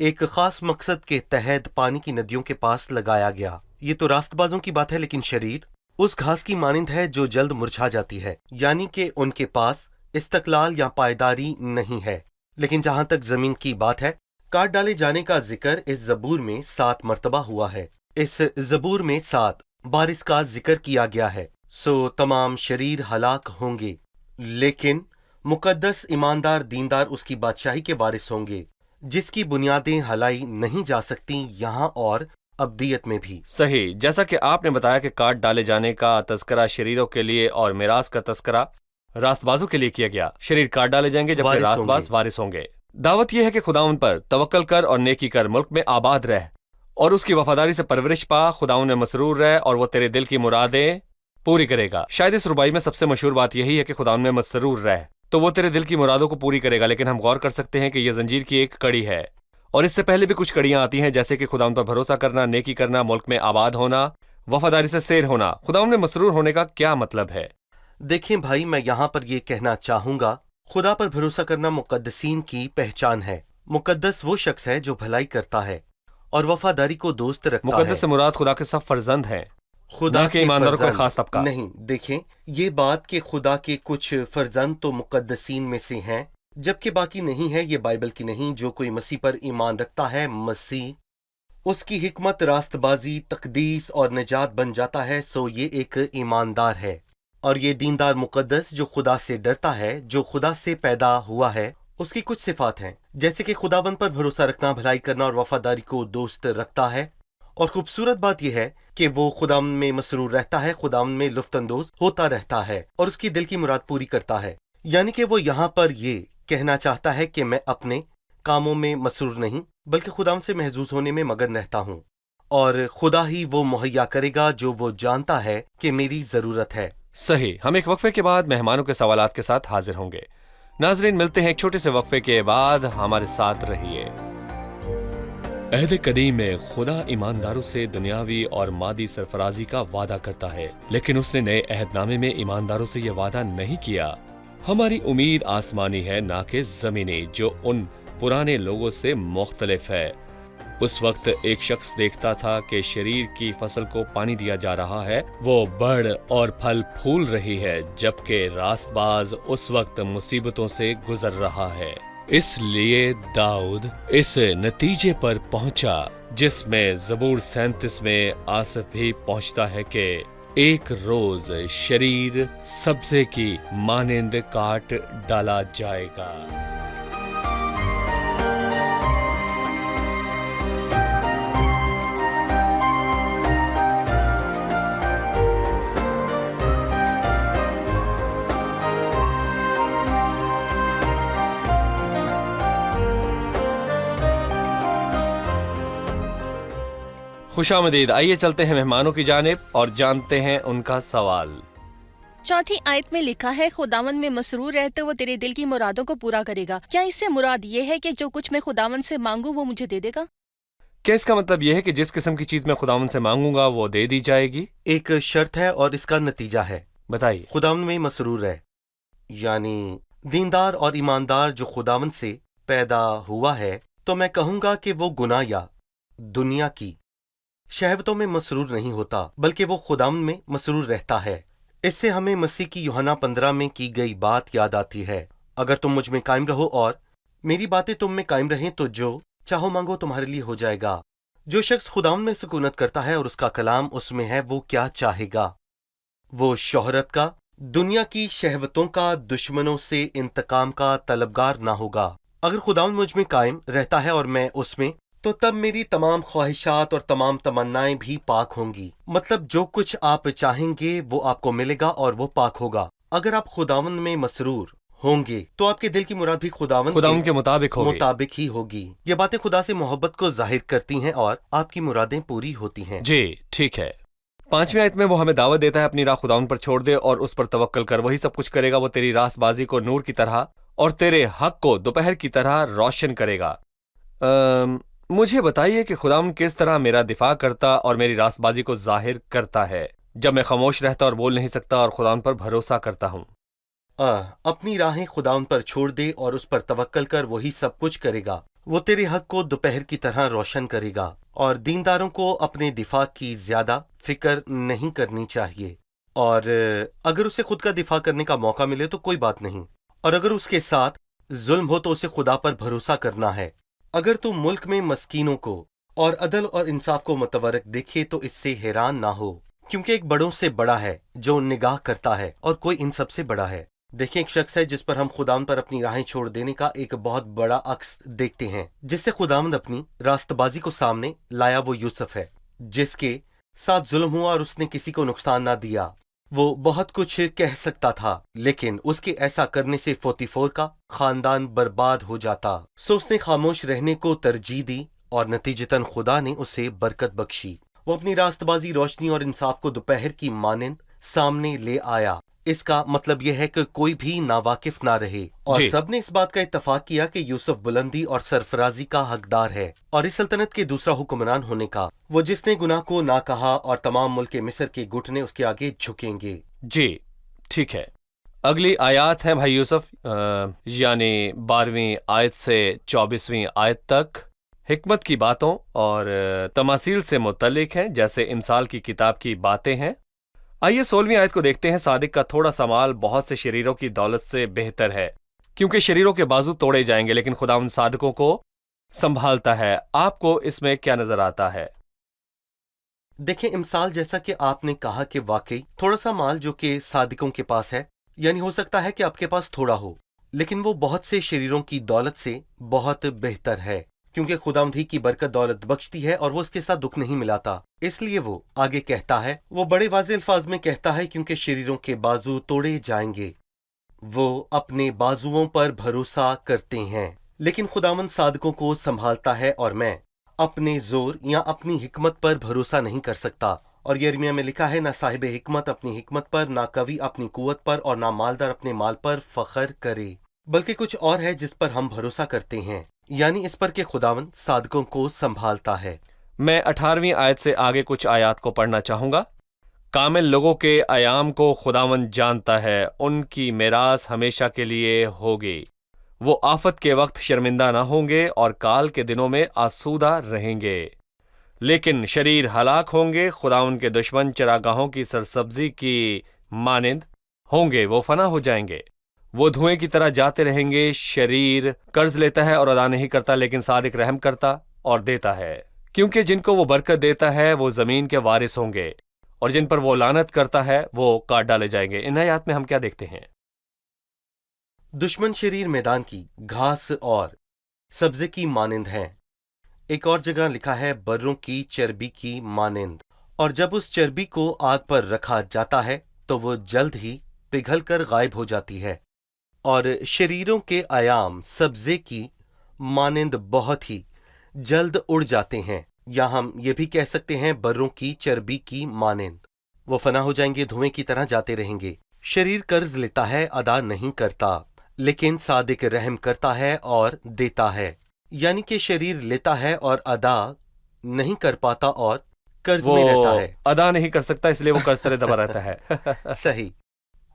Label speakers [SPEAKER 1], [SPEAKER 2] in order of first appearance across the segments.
[SPEAKER 1] ایک خاص مقصد کے تحت پانی کی ندیوں کے پاس لگایا گیا۔ یہ تو راست بازوں کی بات ہے، لیکن شریر اس گھاس کی مانند ہے جو جلد مرجھا جاتی ہے، یعنی کہ ان کے پاس استقلال یا پائیداری نہیں ہے۔ لیکن جہاں تک زمین کی بات ہے، کاٹ ڈالے جانے کا ذکر اس زبور میں 7 مرتبہ ہوا ہے۔ اس زبور میں 7 بارش کا ذکر کیا گیا ہے، سو تمام شریر ہلاک ہوں گے، لیکن مقدس ایماندار دیندار اس کی بادشاہی کے وارث ہوں گے، جس کی بنیادیں ہلائی نہیں جا سکتی، یہاں اور ابدیت میں بھی۔
[SPEAKER 2] صحیح، جیسا کہ آپ نے بتایا کہ کاٹ ڈالے جانے کا تذکرہ شریروں کے لیے اور میراث کا تذکرہ راست بازوں کے لیے کیا گیا۔ شریر کاٹ ڈالے جائیں گے جبکہ
[SPEAKER 1] وارث
[SPEAKER 2] راست
[SPEAKER 1] ہوں
[SPEAKER 2] باز
[SPEAKER 1] گے۔
[SPEAKER 2] وارث ہوں گے۔ دعوت یہ ہے کہ خداون پر توکل کر اور نیکی کر، ملک میں آباد رہ اور اس کی وفاداری سے پرورش پا، خداون میں مسرور رہ اور وہ تیرے دل کی مرادیں پوری کرے گا۔ شاید اس ربائی میں سب سے مشہور بات یہی ہے کہ خداون میں مسرور رہ، تو وہ تیرے دل کی مرادوں کو پوری کرے گا، لیکن ہم غور کر سکتے ہیں کہ یہ زنجیر کی ایک کڑی ہے، اور اس سے پہلے بھی کچھ کڑیاں آتی ہیں، جیسے کہ خداون پر بھروسہ کرنا، نیکی کرنا، ملک میں آباد ہونا، وفاداری سے سیر ہونا۔ خداون میں مسرور ہونے کا کیا مطلب ہے؟
[SPEAKER 1] دیکھیں بھائی، میں یہاں پر یہ کہنا چاہوں گا، خدا پر بھروسہ کرنا مقدسین کی پہچان ہے۔ مقدس وہ شخص ہے جو بھلائی کرتا ہے اور وفاداری کو دوست رکھتا ہے۔
[SPEAKER 2] مقدس سے مراد خدا کے سب فرزند ہیں،
[SPEAKER 1] خدا
[SPEAKER 2] نہ کہ ایمانداروں کا
[SPEAKER 1] فرزند
[SPEAKER 2] خاص طبقہ۔
[SPEAKER 1] نہیں، دیکھیں یہ بات کہ خدا کے کچھ فرزند تو مقدسین میں سے ہیں جبکہ باقی نہیں ہے، یہ بائبل کی نہیں۔ جو کوئی مسیح پر ایمان رکھتا ہے، مسیح اس کی حکمت، راست بازی، تقدیس اور نجات بن جاتا ہے، سو یہ ایک ایماندار ہے۔ اور یہ دیندار مقدس جو خدا سے ڈرتا ہے، جو خدا سے پیدا ہوا ہے، اس کی کچھ صفات ہیں، جیسے کہ خداون پر بھروسہ رکھنا، بھلائی کرنا اور وفاداری کو دوست رکھتا ہے۔ اور خوبصورت بات یہ ہے کہ وہ خداون میں مسرور رہتا ہے، خداون میں لطف اندوز ہوتا رہتا ہے اور اس کی دل کی مراد پوری کرتا ہے۔ یعنی کہ وہ یہاں پر یہ کہنا چاہتا ہے کہ میں اپنے کاموں میں مسرور نہیں بلکہ خداون سے محظوظ ہونے میں مگن رہتا ہوں، اور خدا ہی وہ مہیا کرے گا جو وہ جانتا ہے کہ میری ضرورت ہے۔
[SPEAKER 2] صحیح، ہم ایک وقفے کے بعد مہمانوں کے سوالات کے ساتھ حاضر ہوں گے۔ ناظرین، ملتے ہیں ایک چھوٹے سے وقفے کے بعد، ہمارے ساتھ رہیے۔ عہد قدیم میں خدا ایمانداروں سے دنیاوی اور مادی سرفرازی کا وعدہ کرتا ہے، لیکن اس نے نئے عہد نامے میں ایمانداروں سے یہ وعدہ نہیں کیا۔ ہماری امید آسمانی ہے، نہ کہ زمینی، جو ان پرانے لوگوں سے مختلف ہے۔ اس وقت ایک شخص دیکھتا تھا کہ شریر کی فصل کو پانی دیا جا رہا ہے، وہ بڑھ اور پھل پھول رہی ہے، جبکہ راست باز اس وقت مصیبتوں سے گزر رہا ہے۔ اس لیے داؤد اس نتیجے پر پہنچا، جس میں زبور 37 میں آصف بھی پہنچتا ہے کہ ایک روز شریر سبزے کی مانند کاٹ ڈالا جائے گا۔ خوش آمدید، آئیے چلتے ہیں مہمانوں کی جانب اور جانتے ہیں ان کا سوال۔
[SPEAKER 3] چوتھی آیت میں لکھا ہے، خداون میں مسرور رہتے وہ تیرے دل کی مرادوں کو پورا کرے گا۔ کیا اس سے مراد یہ ہے کہ جو کچھ میں خداون سے مانگوں وہ مجھے دے دے گا؟
[SPEAKER 2] کیا اس کا مطلب یہ ہے کہ جس قسم کی چیز میں خداون سے مانگوں گا وہ دے دی جائے گی؟
[SPEAKER 1] ایک شرط ہے اور اس کا نتیجہ ہے،
[SPEAKER 2] بتائیے۔
[SPEAKER 1] خداون میں مسرور ہے، یعنی دیندار اور ایماندار جو خداون سے پیدا ہوا ہے، تو میں کہوں گا کہ وہ گناہ یا دنیا کی شہوتوں میں مسرور نہیں ہوتا، بلکہ وہ خداون میں مسرور رہتا ہے۔ اس سے ہمیں مسیح کی یوحنا 15 میں کی گئی بات یاد آتی ہے، اگر تم مجھ میں قائم رہو اور میری باتیں تم میں قائم رہیں تو جو چاہو مانگو تمہارے لیے ہو جائے گا۔ جو شخص خداون میں سکونت کرتا ہے اور اس کا کلام اس میں ہے، وہ کیا چاہے گا؟ وہ شہرت کا، دنیا کی شہوتوں کا، دشمنوں سے انتقام کا طلبگار نہ ہوگا۔ اگر خداون مجھ میں قائم رہتا ہے اور میں اس میں، تو تب میری تمام خواہشات اور تمام تمنائیں بھی پاک ہوں گی۔ مطلب جو کچھ آپ چاہیں گے وہ آپ کو ملے گا اور وہ پاک ہوگا۔ اگر آپ خداون میں مسرور ہوں گے تو آپ کے دل کی مراد بھی خداون
[SPEAKER 2] کے
[SPEAKER 1] مطابق ہی ہوگی۔ یہ باتیں خدا سے محبت کو ظاہر کرتی ہیں اور آپ کی مرادیں پوری ہوتی ہیں۔
[SPEAKER 2] جی ٹھیک ہے۔ 5ویں آیت میں وہ ہمیں دعوت دیتا ہے اپنی راہ خداون پر چھوڑ دے اور اس پر توکل کر، وہی سب کچھ کرے گا۔ وہ تیری راست بازی کو نور کی طرح اور تیرے حق کو دوپہر کی طرح روشن کرے گا۔ مجھے بتائیے کہ خداون کس طرح میرا دفاع کرتا اور میری راست بازی کو ظاہر کرتا ہے جب میں خاموش رہتا اور بول نہیں سکتا اور خداون پر بھروسہ کرتا ہوں۔
[SPEAKER 1] اپنی راہیں خداون پر چھوڑ دے اور اس پر توکل کر، وہی سب کچھ کرے گا۔ وہ تیرے حق کو دوپہر کی طرح روشن کرے گا، اور دینداروں کو اپنے دفاع کی زیادہ فکر نہیں کرنی چاہیے، اور اگر اسے خود کا دفاع کرنے کا موقع ملے تو کوئی بات نہیں، اور اگر اس کے ساتھ ظلم ہو تو اسے خدا پر بھروسہ کرنا ہے۔ اگر تو ملک میں مسکینوں کو اور عدل اور انصاف کو متورک دیکھے تو اس سے حیران نہ ہو، کیونکہ ایک بڑوں سے بڑا ہے جو نگاہ کرتا ہے، اور کوئی ان سب سے بڑا ہے۔ دیکھیں، ایک شخص ہے جس پر ہم خداوند پر اپنی راہیں چھوڑ دینے کا ایک بہت بڑا عکس دیکھتے ہیں، جس سے خداوند اپنی راست بازی کو سامنے لایا، وہ یوسف ہے، جس کے ساتھ ظلم ہوا اور اس نے کسی کو نقصان نہ دیا۔ وہ بہت کچھ کہہ سکتا تھا، لیکن اس کے ایسا کرنے سے فوتیفور کا خاندان برباد ہو جاتا، سو اس نے خاموش رہنے کو ترجیح دی، اور نتیجتاً خدا نے اسے برکت بخشی۔ وہ اپنی راست بازی، روشنی اور انصاف کو دوپہر کی مانند سامنے لے آیا۔ اس کا مطلب یہ ہے کہ کوئی بھی ناواقف نہ رہے، اور
[SPEAKER 2] جی
[SPEAKER 1] سب نے اس بات کا اتفاق کیا کہ یوسف بلندی اور سرفرازی کا حقدار ہے، اور اس سلطنت کے دوسرا حکمران ہونے کا، وہ جس نے گناہ کو نہ کہا، اور تمام ملک مصر کے گھٹنے اس کے آگے جھکیں گے۔
[SPEAKER 2] جی ٹھیک ہے، اگلی آیات ہیں بھائی یوسف، یعنی 12ویں آیت سے 24ویں آیت تک حکمت کی باتوں اور تماثیل سے متعلق ہیں، جیسے امثال کی کتاب کی باتیں ہیں۔ آئیے 16ویں آیت کو دیکھتے ہیں۔ صادق کا تھوڑا سا مال بہت سے شریروں کی دولت سے بہتر ہے، کیونکہ شریروں کے بازو توڑے جائیں گے، لیکن خدا ان صادقوں کو سنبھالتا ہے۔ آپ کو اس میں کیا نظر آتا ہے؟
[SPEAKER 1] دیکھیں، امثال جیسا کہ آپ نے کہا کہ واقعی تھوڑا سا مال جو کہ صادقوں کے پاس ہے، یعنی ہو سکتا ہے کہ آپ کے پاس تھوڑا ہو، لیکن وہ بہت سے شریروں کی دولت سے بہت بہتر ہے، کیونکہ خداوند ہی کی برکت دولت بخشتی ہے، اور وہ اس کے ساتھ دکھ نہیں ملاتا۔ اس لیے وہ آگے کہتا ہے، وہ بڑے واضح الفاظ میں کہتا ہے، کیونکہ شریروں کے بازو توڑے جائیں گے۔ وہ اپنے بازوؤں پر بھروسہ کرتے ہیں، لیکن خداوند صادقوں کو سنبھالتا ہے، اور میں اپنے زور یا اپنی حکمت پر بھروسہ نہیں کر سکتا۔ اور یرمیہ میں لکھا ہے، نہ صاحب حکمت اپنی حکمت پر، نہ قوی اپنی قوت پر، اور نہ مالدار اپنے مال پر فخر کرے، بلکہ کچھ اور ہے جس پر ہم بھروسہ کرتے ہیں، یعنی اس پر کہ خداوند صادقوں کو سنبھالتا ہے۔
[SPEAKER 2] میں 18ویں آیت سے آگے کچھ آیات کو پڑھنا چاہوں گا۔ کامل لوگوں کے ایام کو خداوند جانتا ہے، ان کی میراث ہمیشہ کے لیے ہوگی۔ وہ آفت کے وقت شرمندہ نہ ہوں گے، اور کال کے دنوں میں آسودہ رہیں گے۔ لیکن شریر ہلاک ہوں گے، خداوند کے دشمن چراگاہوں کی سرسبزی کی مانند ہوں گے، وہ فنا ہو جائیں گے۔ وہ دھوئیں کی طرح جاتے رہیں گے۔ شریر قرض لیتا ہے اور ادا نہیں کرتا، لیکن صادق رحم کرتا اور دیتا ہے، کیونکہ جن کو وہ برکت دیتا ہے وہ زمین کے وارث ہوں گے، اور جن پر وہ لعنت کرتا ہے وہ کاٹ ڈالے جائیں گے۔ ان آیات میں ہم کیا دیکھتے ہیں؟
[SPEAKER 1] دشمن شریر میدان کی گھاس اور سبزے کی مانند ہیں۔ ایک اور جگہ لکھا ہے، بروں کی چربی کی مانند، اور جب اس چربی کو آگ پر رکھا جاتا ہے تو وہ جلد ہی پگھل کر غائب ہو جاتی ہے، اور شریروں کے ایام سبزے کی مانند بہت ہی جلد اڑ جاتے ہیں، یا ہم یہ بھی کہہ سکتے ہیں بروں کی چربی کی مانند۔ وہ فنا ہو جائیں گے، دھوئیں کی طرح جاتے رہیں گے۔ شریر قرض لیتا ہے، ادا نہیں کرتا، لیکن صادق رحم کرتا ہے اور دیتا ہے، یعنی کہ شریر لیتا ہے اور ادا نہیں کر پاتا اور قرض میں رہتا
[SPEAKER 2] وہ
[SPEAKER 1] ہے۔
[SPEAKER 2] ادا نہیں کر سکتا، اس لیے وہ قرض طرح دبا رہتا ہے۔
[SPEAKER 1] صحیح۔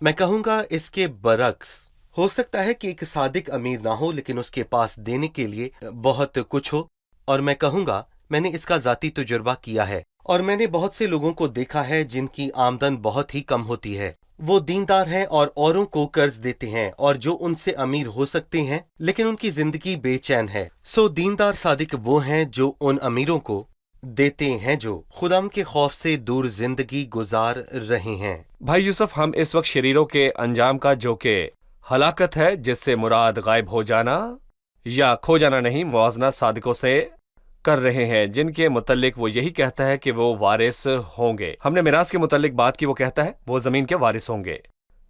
[SPEAKER 1] میں کہوں گا اس کے برعکس، ہو سکتا ہے کہ ایک صادق امیر نہ ہو، لیکن اس کے پاس دینے کے لیے بہت کچھ ہو، اور میں کہوں گا میں نے اس کا ذاتی تجربہ کیا ہے، اور میں نے بہت سے لوگوں کو دیکھا ہے جن کی آمدن بہت ہی کم ہوتی ہے۔ وہ دیندار ہیں اور اوروں کو قرض دیتے ہیں، اور جو ان سے امیر ہو سکتے ہیں، لیکن ان کی زندگی بے چین ہے۔ سو دیندار صادق وہ ہیں جو ان امیروں کو دیتے ہیں جو خدا کے خوف سے دور زندگی گزار رہے ہیں۔
[SPEAKER 2] بھائی یوسف، ہم اس وقت شریروں کے انجام کا، جو کہ ہلاکت ہے، جس سے مراد غائب ہو جانا یا کھو جانا نہیں، موازنہ صادقوں سے کر رہے ہیں، جن کے متعلق وہ یہی کہتا ہے کہ وہ وارث ہوں گے۔ ہم نے میراث کے متعلق بات کی، وہ کہتا ہے وہ زمین کے وارث ہوں گے۔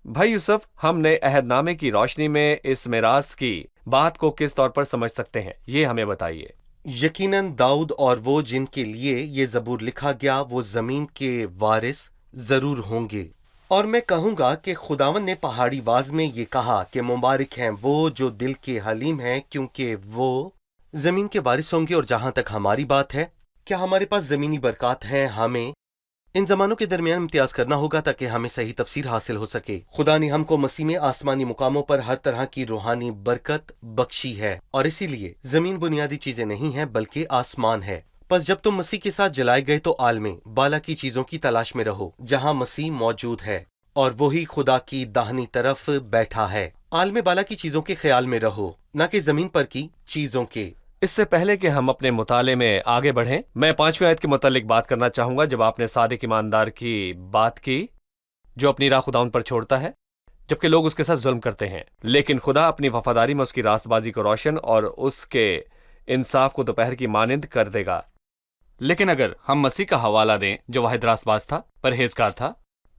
[SPEAKER 2] بھائی یوسف، ہم نے عہد نامے کی روشنی میں اس میراث کی بات کو کس طور پر سمجھ سکتے ہیں، یہ ہمیں بتائیے۔
[SPEAKER 1] یقیناً داؤد اور وہ جن کے لیے یہ زبور لکھا گیا، وہ زمین کے وارث ضرور ہوں گے۔ اور میں کہوں گا کہ خداوند نے پہاڑی واز میں یہ کہا کہ مبارک ہیں وہ جو دل کے حلیم ہیں، کیونکہ وہ زمین کے وارث ہوں گے۔ اور جہاں تک ہماری بات ہے، کیا ہمارے پاس زمینی برکات ہیں؟ ہمیں ان زمانوں کے درمیان امتیاز کرنا ہوگا تاکہ ہمیں صحیح تفسیر حاصل ہو سکے۔ خدا نے ہم کو مسیح میں آسمانی مقاموں پر ہر طرح کی روحانی برکت بخشی ہے، اور اسی لیے زمین بنیادی چیزیں نہیں ہیں بلکہ آسمان ہے۔ پس جب تم مسیح کے ساتھ جلائے گئے تو عالم بالا کی چیزوں کی تلاش میں رہو جہاں مسیح موجود ہے اور وہی خدا کی داہنی طرف بیٹھا ہے۔ عالم بالا کی چیزوں کے خیال میں رہو، نہ کہ زمین پر کی چیزوں کے۔
[SPEAKER 2] اس سے پہلے کہ ہم اپنے مطالعے میں آگے بڑھیں، میں 5ویں آیت کے متعلق بات کرنا چاہوں گا۔ جب آپ نے صادق ایماندار کی بات کی جو اپنی راہ خدا ان پر چھوڑتا ہے جبکہ لوگ اس کے ساتھ ظلم کرتے ہیں، لیکن خدا اپنی وفاداری میں اس کی راست بازی کو روشن اور اس کے انصاف کو دوپہر کی مانند کر دے گا۔ لیکن اگر ہم مسیح کا حوالہ دیں جو واحد راست باز تھا، پرہیزگار تھا،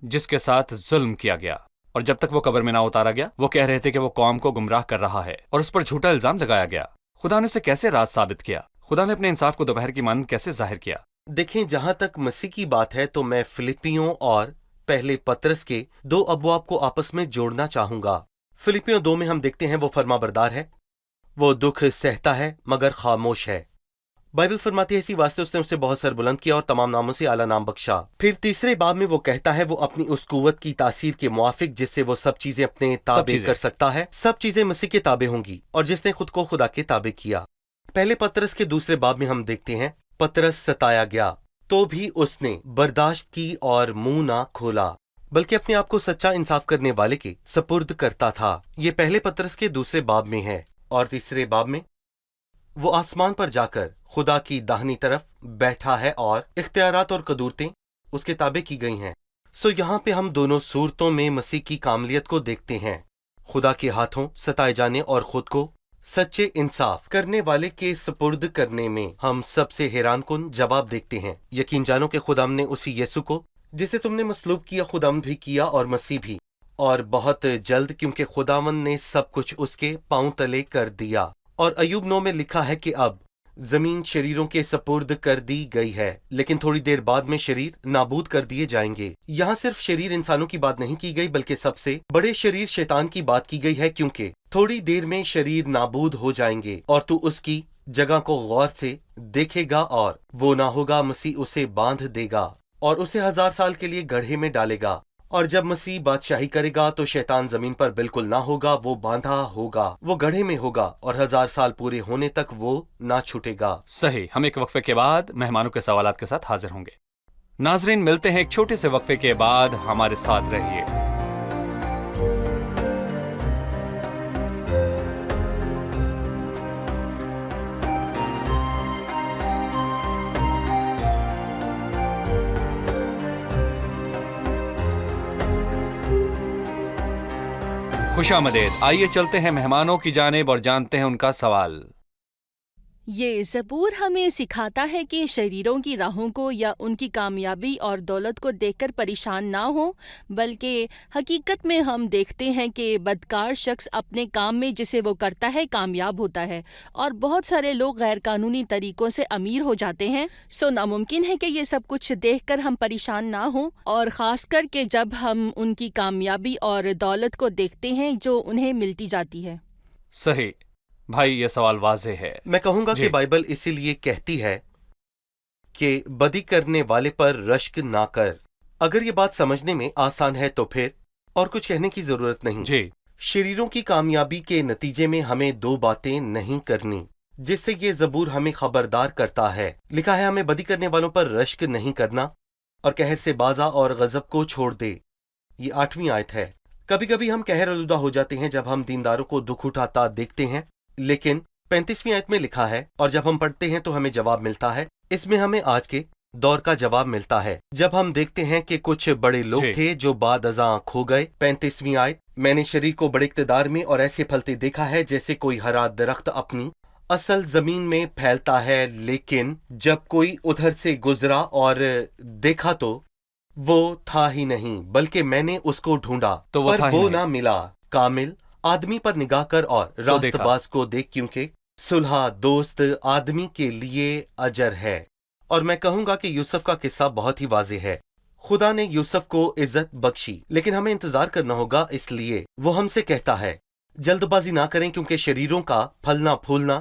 [SPEAKER 2] جس کے ساتھ ظلم کیا گیا اور جب تک وہ قبر میں نہ اتارا گیا وہ کہہ رہے تھے کہ وہ قوم کو گمراہ کر رہا ہے اور اس پر جھوٹا الزام لگایا گیا، خدا نے اسے کیسے راست ثابت کیا؟ خدا نے اپنے انصاف کو دوپہر کی مانند کیسے ظاہر کیا؟
[SPEAKER 1] دیکھیں، جہاں تک مسیح کی بات ہے تو میں فلپیوں اور پہلے پطرس کے 2 ابواب کو آپس میں جوڑنا چاہوں گا۔ فلپیوں 2 میں ہم دیکھتے ہیں وہ فرما بردار ہے، وہ دکھ سہتا ہے مگر خاموش ہے۔ بائبل فرماتی ہے اسی واسطے اس نے اسے بہت سر بلند کیا اور تمام ناموں سے اعلیٰ نام بخشا۔ پھر تیسرے باب میں وہ کہتا ہے وہ اپنی اس قوت کی تاثیر کے موافق جس سے وہ سب چیزیں اپنے تابع کر سکتا ہے، سب چیزیں مسیح کے تابع ہوں گی، اور جس نے خود کو خدا کے تابع کیا۔ پہلے پطرس کے 2 باب میں ہم دیکھتے ہیں پطرس ستایا گیا تو بھی اس نے برداشت کی اور منہ نہ کھولا، بلکہ اپنے آپ کو سچا انصاف کرنے والے کے سپرد کرتا تھا۔ یہ پہلے پطرس کے 2 باب میں ہے۔ اور تیسرے باب میں وہ آسمان پر جا کر خدا کی داہنی طرف بیٹھا ہے اور اختیارات اور قدرتیں اس کے تابع کی گئی ہیں۔ یہاں پہ ہم دونوں صورتوں میں مسیح کی کاملیت کو دیکھتے ہیں، خدا کے ہاتھوں ستائے جانے اور خود کو سچے انصاف کرنے والے کے سپرد کرنے میں ہم سب سے حیران کن جواب دیکھتے ہیں۔ یقین جانو کہ خداوند نے اسی یسوع کو جسے تم نے مصلوب کیا خداوند بھی کیا اور مسیح بھی، اور بہت جلد، کیونکہ خداوند نے سب کچھ اس کے پاؤں تلے کر دیا۔ اور ایوب 9 میں لکھا ہے کہ اب زمین شریروں کے سپرد کر دی گئی ہے، لیکن تھوڑی دیر بعد میں شریر نابود کر دیے جائیں گے۔ یہاں صرف شریر انسانوں کی بات نہیں کی گئی بلکہ سب سے بڑے شریر شیطان کی بات کی گئی ہے، کیونکہ تھوڑی دیر میں شریر نابود ہو جائیں گے اور تو اس کی جگہ کو غور سے دیکھے گا اور وہ نہ ہوگا، مسیح اسے باندھ دے گا اور اسے 1000 سال کے لیے گڑھے میں ڈالے گا، اور جب مسیح بادشاہی کرے گا تو شیطان زمین پر بالکل نہ ہوگا، وہ باندھا ہوگا، وہ گڑھے میں ہوگا اور 1000 سال پورے ہونے تک وہ نہ چھوٹے گا۔
[SPEAKER 2] صحیح، ہم ایک وقفے کے بعد مہمانوں کے سوالات کے ساتھ حاضر ہوں گے۔ ناظرین، ملتے ہیں ایک چھوٹے سے وقفے کے بعد، ہمارے ساتھ رہیے۔ خوش آمدید، آئیے چلتے ہیں مہمانوں کی جانب اور جانتے ہیں ان کا سوال۔
[SPEAKER 3] یہ زبور ہمیں سکھاتا ہے کہ شریروں کی راہوں کو یا ان کی کامیابی اور دولت کو دیکھ کر پریشان نہ ہوں، بلکہ حقیقت میں ہم دیکھتے ہیں کہ بدکار شخص اپنے کام میں جسے وہ کرتا ہے کامیاب ہوتا ہے، اور بہت سارے لوگ غیر قانونی طریقوں سے امیر ہو جاتے ہیں۔ ناممکن ہے کہ یہ سب کچھ دیکھ کر ہم پریشان نہ ہوں، اور خاص کر کے جب ہم ان کی کامیابی اور دولت کو دیکھتے ہیں جو انہیں ملتی جاتی ہے۔
[SPEAKER 2] صحیح بھائی، یہ سوال واضح ہے۔
[SPEAKER 1] میں کہوں گا
[SPEAKER 2] جی۔
[SPEAKER 1] کہ بائبل اسی لیے کہتی ہے کہ بدی کرنے والے پر رشک نہ کر۔ اگر یہ بات سمجھنے میں آسان ہے تو پھر اور کچھ کہنے کی ضرورت نہیں۔
[SPEAKER 2] جی،
[SPEAKER 1] شریروں کی کامیابی کے نتیجے میں ہمیں 2 باتیں نہیں کرنی، جس سے یہ زبور ہمیں خبردار کرتا ہے۔ لکھا ہے ہمیں بدی کرنے والوں پر رشک نہیں کرنا اور قہر سے بازا اور غضب کو چھوڑ دے۔ یہ 8ویں آیت ہے۔ کبھی کبھی ہم قہر آلودہ ہو جاتے ہیں جب ہم دینداروں کو دکھ اٹھاتا دیکھتے ہیں، لیکن 35ویں آیت میں لکھا ہے، اور جب ہم پڑھتے ہیں تو ہمیں جواب ملتا ہے۔ اس میں ہمیں آج کے دور کا جواب ملتا ہے، جب ہم دیکھتے ہیں کہ کچھ بڑے لوگ
[SPEAKER 2] جی۔
[SPEAKER 1] تھے جو بعد ازاں کھو گئے۔ 35ویں آیت، میں نے شریر کو بڑے اقتدار میں اور ایسے پھلتے دیکھا ہے جیسے کوئی ہرا درخت اپنی اصل زمین میں پھیلتا ہے، لیکن جب کوئی ادھر سے گزرا اور دیکھا تو وہ تھا ہی نہیں، بلکہ میں نے اس کو ڈھونڈا
[SPEAKER 2] تو وہ
[SPEAKER 1] پر
[SPEAKER 2] تھا ہی
[SPEAKER 1] وہ
[SPEAKER 2] نہیں۔
[SPEAKER 1] نہ ملا۔ کامل آدمی پر نگاہ کر اور راست
[SPEAKER 2] دیکھا۔
[SPEAKER 1] باز کو دیکھ، کیونکہ صلح دوست آدمی کے لیے اجر ہے۔ اور میں کہوں گا کہ یوسف کا قصہ بہت ہی واضح ہے۔ خدا نے یوسف کو عزت بخشی، لیکن ہمیں انتظار کرنا ہوگا، اس لیے وہ ہم سے کہتا ہے جلد بازی نہ کریں، کیونکہ شریروں کا پھلنا پھولنا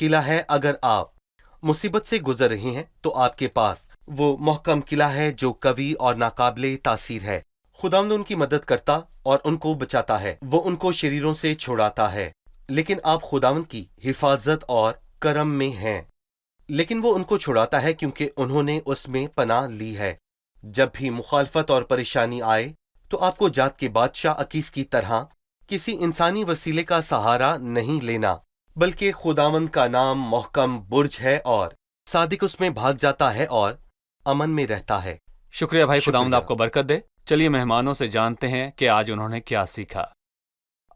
[SPEAKER 1] قلعہ ہے. اگر آپ مصیبت سے گزر رہے ہیں تو آپ کے پاس وہ محکم قلعہ ہے جو قوی اور ناقابل تاثیر ہے. خداوند ان کی مدد کرتا اور ان کو بچاتا ہے. وہ ان کو شریروں سے چھڑاتا ہے. لیکن آپ خداوند کی حفاظت اور کرم میں ہیں. لیکن وہ ان کو چھڑاتا ہے کیونکہ انہوں نے اس میں پناہ لی ہے. جب بھی مخالفت اور پریشانی آئے تو آپ کو جات کے بادشاہ اکیس کی طرح کسی انسانی وسیلے کا سہارا نہیں لینا، بلکہ خداوند کا نام محکم برج ہے اور صادق اس میں بھاگ جاتا ہے اور امن میں رہتا ہے.
[SPEAKER 4] شکریہ بھائی،
[SPEAKER 1] شکریہ.
[SPEAKER 4] خداوند آپ کو برکت دے. چلیے مہمانوں سے جانتے ہیں کہ آج انہوں نے کیا سیکھا.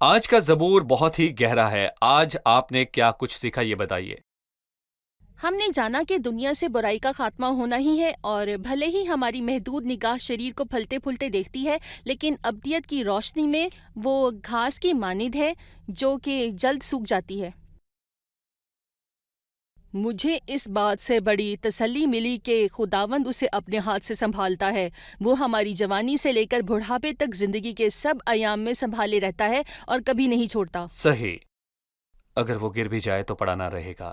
[SPEAKER 4] آج کا زبور بہت ہی گہرا ہے. آج آپ نے کیا کچھ سیکھا یہ بتائیے.
[SPEAKER 3] ہم نے جانا کہ دنیا سے برائی کا خاتمہ ہونا ہی ہے، اور بھلے ہی ہماری محدود نگاہ شریر کو پھلتے پھولتے دیکھتی ہے، لیکن ابدیت کی روشنی میں وہ گھاس کی مانند ہے جو کہ جلد سوکھ جاتی ہے. مجھے اس بات سے بڑی تسلی ملی کہ خداوند اسے اپنے ہاتھ سے سنبھالتا ہے. وہ ہماری جوانی سے لے کر بڑھاپے تک زندگی کے سب ایام میں سنبھالے رہتا ہے اور کبھی نہیں چھوڑتا.
[SPEAKER 4] صحیح. اگر وہ گر بھی جائے تو پڑا نہ رہے گا.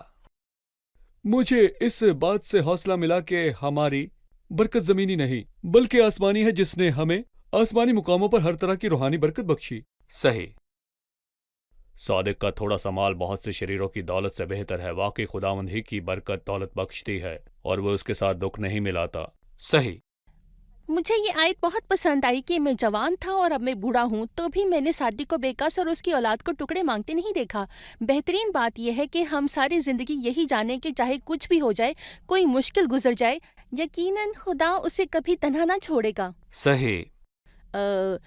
[SPEAKER 5] مجھے اس بات سے حوصلہ ملا کہ ہماری برکت زمینی نہیں بلکہ آسمانی ہے، جس نے ہمیں آسمانی مقاموں پر ہر طرح کی روحانی برکت بخشی.
[SPEAKER 4] صحیح.
[SPEAKER 5] صادق کا تھوڑا سا مال بہت سے شریروں کی دولت سے بہتر ہے. واقعی خداوند ہی کی برکت دولت بخشتی ہے اور وہ اس کے ساتھ دکھ نہیں ملاتا.
[SPEAKER 4] صحیح.
[SPEAKER 3] مجھے یہ آیت بہت پسند آئی کہ میں جوان تھا اور اب میں بوڑھا ہوں تو بھی میں نے صادق کو بےکس اور اس کی اولاد کو ٹکڑے مانگتے نہیں دیکھا. بہترین بات یہ ہے کہ ہم ساری زندگی یہی جانیں کہ چاہے کچھ بھی ہو جائے، کوئی مشکل گزر جائے، یقیناً خدا اسے کبھی تنہا نہ چھوڑے گا.
[SPEAKER 4] صحیح.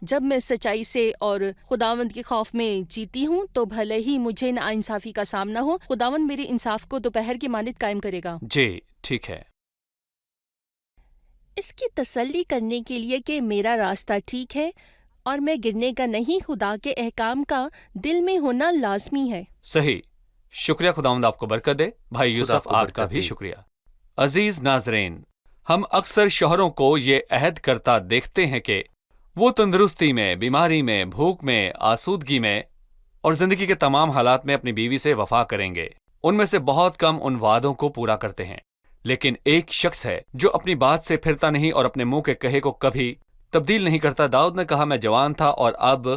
[SPEAKER 3] جب میں سچائی سے اور خداوند کے خوف میں جیتی ہوں تو بھلے ہی مجھے ناانصافی کا سامنا ہو، خداوند میرے انصاف کو دوپہر کی مانند قائم کرے گا.
[SPEAKER 4] جی ٹھیک ہے.
[SPEAKER 3] اس کی تسلی کرنے کے لیے کہ میرا راستہ ٹھیک ہے اور میں گرنے کا نہیں، خدا کے احکام کا دل میں ہونا لازمی ہے.
[SPEAKER 4] صحیح. شکریہ. خداوند آپ کو برکت دے. بھائی
[SPEAKER 1] خدا
[SPEAKER 4] یوسف
[SPEAKER 1] آپ کو
[SPEAKER 4] آپ کا
[SPEAKER 1] برکت
[SPEAKER 4] بھی
[SPEAKER 1] دے.
[SPEAKER 4] شکریہ. عزیز ناظرین، ہم اکثر شوہروں کو یہ عہد کرتا دیکھتے ہیں کہ وہ تندرستی میں، بیماری میں، بھوک میں، آسودگی میں اور زندگی کے تمام حالات میں اپنی بیوی سے وفا کریں گے. ان میں سے بہت کم ان وعدوں کو پورا کرتے ہیں. لیکن ایک شخص ہے جو اپنی بات سے پھرتا نہیں اور اپنے منہ کے کہے کو کبھی تبدیل نہیں کرتا. داؤد نے کہا، میں جوان تھا اور اب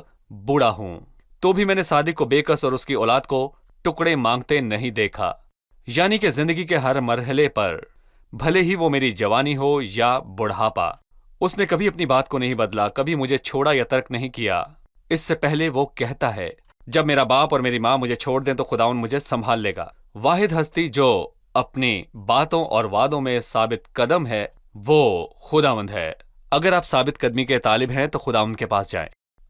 [SPEAKER 4] بوڑھا ہوں تو بھی میں نے صادق کو بےکس اور اس کی اولاد کو ٹکڑے مانگتے نہیں دیکھا. یعنی کہ زندگی کے ہر مرحلے پر، بھلے ہی وہ میری جوانی ہو یا بڑھاپا، اس نے کبھی اپنی بات کو نہیں بدلا، کبھی مجھے چھوڑا یا ترک نہیں کیا. اس سے پہلے وہ کہتا ہے، جب میرا باپ اور میری ماں مجھے چھوڑ دیں تو خداوند مجھے سنبھال لے گا. واحد ہستی جو اپنی باتوں اور وعدوں میں ثابت قدم ہے وہ خداوند ہے. اگر آپ ثابت قدمی کے طالب ہیں تو خداوند کے پاس جائیں.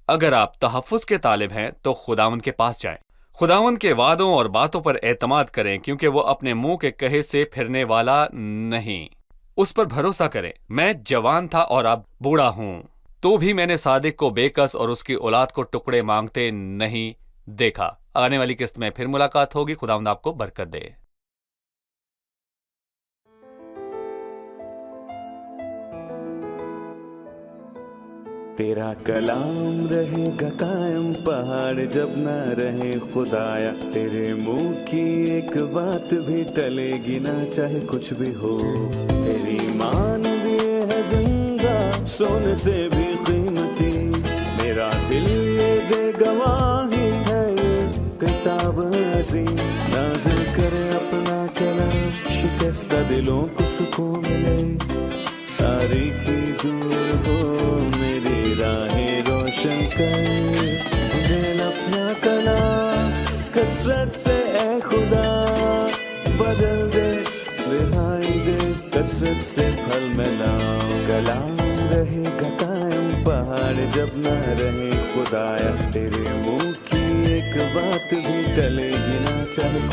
[SPEAKER 4] اگر آپ تحفظ کے طالب ہیں تو خداوند کے پاس جائیں. خداوند کے وعدوں اور باتوں پر اعتماد کریں کیونکہ وہ اپنے منہ کے کہے سے پھرنے والا نہیں. اس پر بھروسہ کریں. میں جوان تھا اور اب بوڑھا ہوں تو بھی میں نے صادق کو بےکس اور اس کی اولاد کو ٹکڑے مانگتے نہیں دیکھا. آنے والی قسط میں پھر ملاقات ہوگی. خداوند آپ کو برکت دے.
[SPEAKER 6] تیرا کلام رہے گا قائم، پہاڑ جب نہ رہے خدایا. تیرے منہ کی ایک بات بھی ٹلے گی نہ، چاہے کچھ بھی ہو. تیری مانند یہ ہے زندہ، سونے سے بھی قیمتی. میرا دل یہ دے گواہی ہے، یہ کتاب عظیم. نازل کرے اپنا کلام، شکستہ دلوں کو سکون ملے. تاریکی دور ہو میری راہیں روشن کر. دل اپنا کلام کثرت سے اے خدا بدل دے، رہائی دے کثرت سے پھل میں لاؤ. کلام رہے گا قائم، پہاڑ جب نہ رہے خدایا. تیرے منہ کی ایک بات بھی ٹلے گی نہ، چاہے